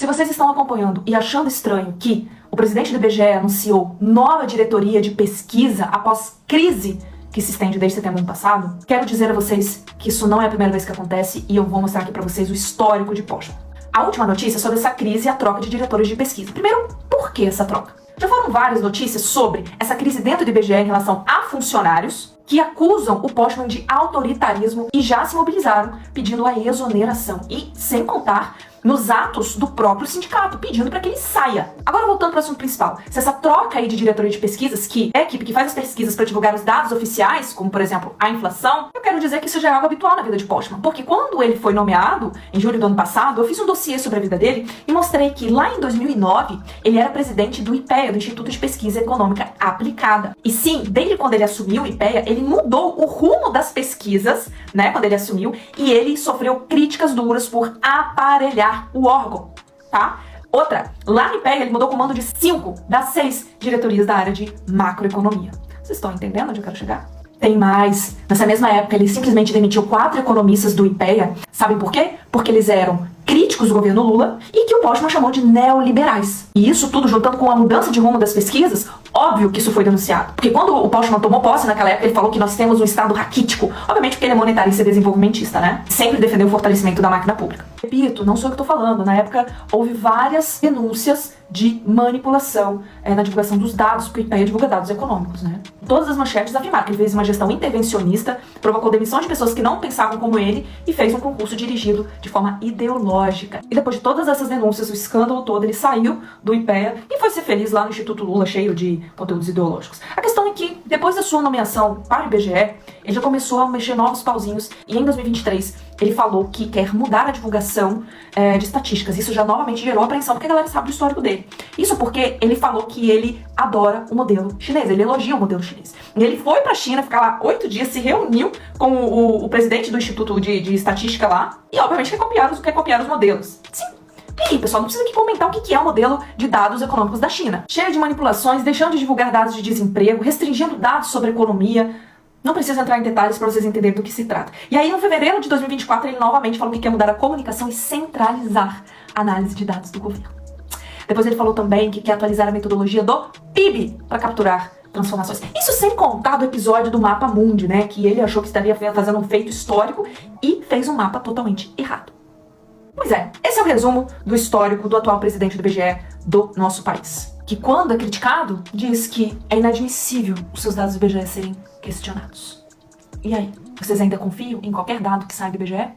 Se vocês estão acompanhando e achando estranho que o presidente do IBGE anunciou nova diretoria de pesquisa após crise que se estende desde setembro do ano passado, quero dizer a vocês que isso não é a primeira vez que acontece e eu vou mostrar aqui para vocês o histórico de Postman. A última notícia é sobre essa crise e a troca de diretores de pesquisa. Primeiro, por que essa troca? Já foram várias notícias sobre essa crise dentro do IBGE em relação a funcionários que acusam o Postman de autoritarismo e já se mobilizaram pedindo a exoneração. E sem contar nos atos do próprio sindicato, pedindo para que ele saia. Agora voltando para o assunto principal, se essa troca aí de diretoria de pesquisas, que é a equipe que faz as pesquisas para divulgar os dados oficiais, como por exemplo a inflação, eu quero dizer que isso já é algo habitual na vida de Postman, porque quando ele foi nomeado, em julho do ano passado, eu fiz um dossiê sobre a vida dele e mostrei que lá em 2009 ele era presidente do IPEA, do Instituto de Pesquisa Econômica Aplicada. E sim, desde quando ele assumiu o IPEA, ele mudou o rumo das pesquisas, né, quando ele assumiu, e ele sofreu críticas duras por aparelhar o órgão, tá? Outra, lá no IPEA ele mudou o comando de 5 das 6 diretorias da área de macroeconomia. Vocês estão entendendo onde eu quero chegar? Tem mais. Nessa mesma época ele simplesmente demitiu 4 economistas do IPEA. Sabem por quê? Porque eles eram críticos do governo Lula e que o Postman chamou de neoliberais. E isso tudo juntando com a mudança de rumo das pesquisas, óbvio que isso foi denunciado. Porque quando o Postman tomou posse naquela época, ele falou que nós temos um estado raquítico. Obviamente porque ele é monetarista e desenvolvimentista, né? Sempre defendeu o fortalecimento da máquina pública. Repito, não sou eu que tô falando. Na época houve várias denúncias de manipulação na divulgação dos dados, porque o IPEA divulga dados econômicos, né? Todas as manchetes afirmaram que ele fez uma gestão intervencionista, provocou demissão de pessoas que não pensavam como ele e fez um concurso dirigido de forma ideológica. E depois de todas essas denúncias, o escândalo todo, ele saiu do IPEA e foi ser feliz lá no Instituto Lula, cheio de conteúdos ideológicos. A questão é que, depois da sua nomeação para o IBGE, ele já começou a mexer novos pauzinhos e em 2023 ele falou que quer mudar a divulgação de estatísticas. Isso já novamente gerou apreensão, porque a galera sabe do histórico dele. Isso porque ele falou que ele adora o modelo chinês, ele elogia o modelo chinês. E ele foi pra China ficar lá 8 dias, se reuniu com o presidente do Instituto de Estatística lá, e obviamente quer copiar os modelos. Sim. E aí, pessoal, não precisa aqui comentar o que é o modelo de dados econômicos da China. Cheio de manipulações, deixando de divulgar dados de desemprego, restringindo dados sobre economia. Não precisa entrar em detalhes para vocês entenderem do que se trata. E aí, no fevereiro de 2024, ele novamente falou que quer mudar a comunicação e centralizar a análise de dados do governo. Depois ele falou também que quer atualizar a metodologia do PIB para capturar transformações. Isso sem contar do episódio do Mapa Mundi, né? Que ele achou que estaria fazendo um feito histórico e fez um mapa totalmente errado. Pois é, esse é o resumo do histórico do atual presidente do IBGE do nosso país. Que quando é criticado, diz que é inadmissível os seus dados do IBGE serem questionados. E aí, vocês ainda confiam em qualquer dado que sai do IBGE?